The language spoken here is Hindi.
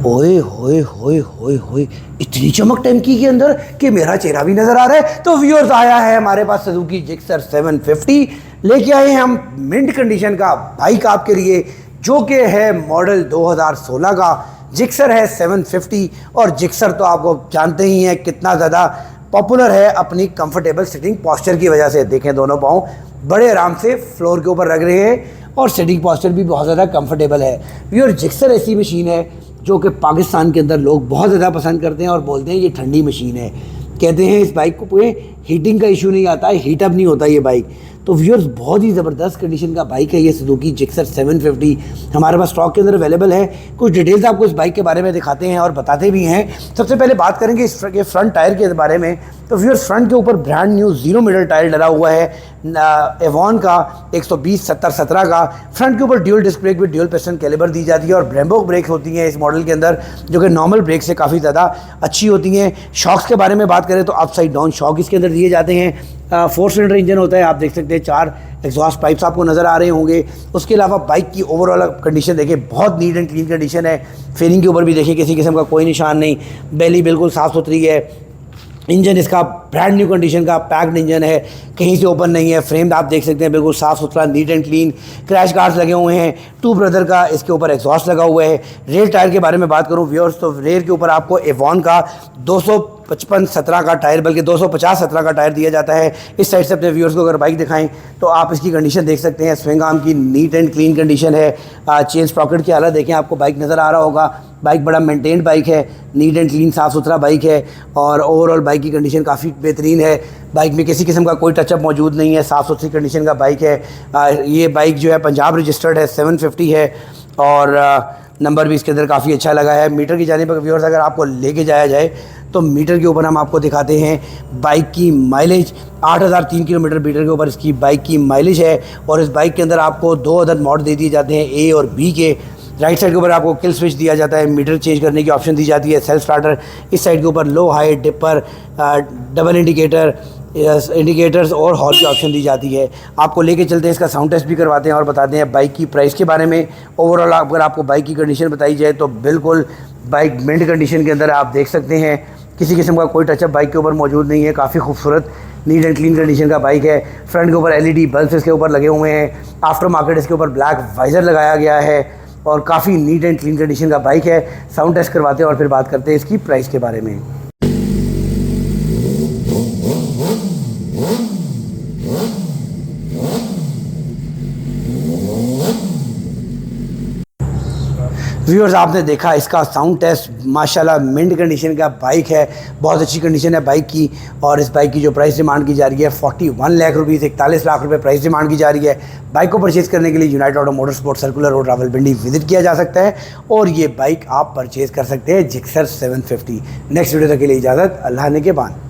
ओए होए होए होए होए, इतनी चमक टंकी के अंदर कि मेरा चेहरा भी नजर आ रहा है। तो व्यूअर्स, आया है हमारे पास सुजुकी जिक्सर 750। लेके आए हैं हम मिंट कंडीशन का बाइक आपके लिए, जो कि है मॉडल 2016 का। जिक्सर है 750, और जिक्सर तो आपको जानते ही हैं कितना ज़्यादा पॉपुलर है अपनी कंफर्टेबल सिटिंग पोस्चर की वजह से। देखें, दोनों पाँव बड़े आराम से फ्लोर के ऊपर रख रहे हैं और सिटिंग पोस्चर भी बहुत ज़्यादा कंफर्टेबल है। व्यूअर, जिक्सर ऐसी मशीन है जो कि पाकिस्तान के अंदर लोग बहुत ज़्यादा पसंद करते हैं और बोलते हैं ये ठंडी मशीन है। कहते हैं इस बाइक को पूरे हीटिंग का इशू नहीं आता है, हीटअप नहीं होता ये बाइक। तो व्यूअर्स, बहुत ही ज़बरदस्त कंडीशन का बाइक है ये सुजुकी जिक्सर 750। हमारे पास स्टॉक के अंदर अवेलेबल है। कुछ डिटेल्स आपको इस बाइक के बारे में दिखाते हैं और बताते भी हैं। सबसे पहले बात करेंगे इसके फ्रंट टायर के बारे में। तो व्यूअर्स, फ्रंट के ऊपर ब्रांड न्यू 0 मीटर टायर डला हुआ है एवॉन का 120/70/17 का। फ्रंट के ऊपर dual disc brake with dual piston caliper दी जाती है और ब्रेम्बो ब्रेक होती हैं इस मॉडल के अंदर, जो कि नॉर्मल ब्रेक से काफ़ी ज़्यादा अच्छी होती हैं। शॉक्स के बारे में बात करें तो अपसाइड डाउन शॉक इसके अंदर दिए जाते हैं। 4 सिलेंडर इंजन होता है, आप देख सकते हैं 4 एग्जॉस्ट पाइप्स आपको नज़र आ रहे होंगे। उसके अलावा बाइक की ओवरऑल कंडीशन देखें, बहुत नीट एंड क्लीन कंडीशन है। फेयरिंग के ऊपर भी देखें किसी किस्म का कोई निशान नहीं, बेली बिल्कुल साफ़ सुथरी है। इंजन इसका ब्रांड न्यू कंडीशन का पैक्ड इंजन है, कहीं से ओपन नहीं है। फ्रेम आप देख सकते हैं बिल्कुल साफ़ सुथरा, neat and clean. Crash guards लगे हुए हैं, 2 ब्रदर का इसके ऊपर एग्जॉस्ट लगा हुआ है। रेयर टायर के बारे में बात करूं व्यूअर्स, तो रेयर के ऊपर आपको एवॉन का 255/17 का टायर, बल्कि 250/17 का टायर दिया जाता है। इस साइड से अपने व्यूअर्स को अगर बाइक दिखाएं तो आप इसकी कंडीशन देख सकते हैं। स्विंग आर्म की नीट एंड क्लीन कंडीशन है। चेन स्प्रॉकेट की हालत देखें, आपको बाइक नज़र आ रहा होगा। बाइक बड़ा मेंटेन्ड बाइक है, नीट एंड क्लीन साफ़ सुथरा बाइक है और ओवरऑल बाइक की कंडीशन काफ़ी बेहतरीन है। बाइक में किसी किस्म का कोई टचअप मौजूद नहीं है, साफ़ सुथरी कंडीशन का बाइक है। ये बाइक जो है पंजाब रजिस्टर्ड है, 750 है और नंबर भी इसके अंदर काफ़ी अच्छा लगा है। मीटर की जाने पर व्यूअर्स अगर आपको लेके जाया जाए तो मीटर के ऊपर हम आपको दिखाते हैं बाइक की माइलेज। 8003 किलोमीटर मीटर के ऊपर इसकी बाइक की माइलेज है। और इस बाइक के अंदर आपको 2 अदद मॉड दे दिए जाते हैं, ए और बी के। राइट साइड के ऊपर आपको किल स्विच दिया जाता है, मीटर चेंज करने की ऑप्शन दी जाती है, सेल्फ स्टार्टर। इस साइड के ऊपर लो हाई डिपर, डबल इंडिकेटर्स और हॉल की ऑप्शन दी जाती है। आपको लेके चलते हैं, इसका साउंड टेस्ट भी करवाते हैं और बताते हैं बाइक की प्राइस के बारे में। ओवरऑल अगर आपको बाइक की कंडीशन बताई जाए तो बिल्कुल बाइक मिंट कंडीशन के अंदर आप देख सकते हैं, किसी किस्म का कोई टचअप बाइक के ऊपर मौजूद नहीं है। काफ़ी खूबसूरत नीट एंड क्लीन कंडीशन का बाइक है। फ्रंट के ऊपर एलईडी बल्ब इसके ऊपर लगे हुए हैं। आफ्टर मार्केट इसके ऊपर ब्लैक वाइजर लगाया गया है और काफ़ी नीट एंड क्लीन कंडीशन का बाइक है। साउंड टेस्ट करवाते हैं और फिर बात करते हैं इसकी प्राइस के बारे में। व्यूअर्स, आपने देखा इसका साउंड टेस्ट, माशाल्लाह मिंट कंडीशन का बाइक है, बहुत अच्छी कंडीशन है बाइक की। और इस बाइक की जो प्राइस डिमांड की जा रही है 41 लाख रुपीज़, 41 लाख रुपए प्राइस डिमांड की जा रही है। बाइक को परचेज़ करने के लिए United auto motor sport circular road Rawalpindi visit किया जा सकता है और ये बाइक आप परचेज़ कर सकते हैं जिक्सर 750। नेक्स्ट वीडियो तक के लिए इजाज़त, अल्लाह ने के बाद।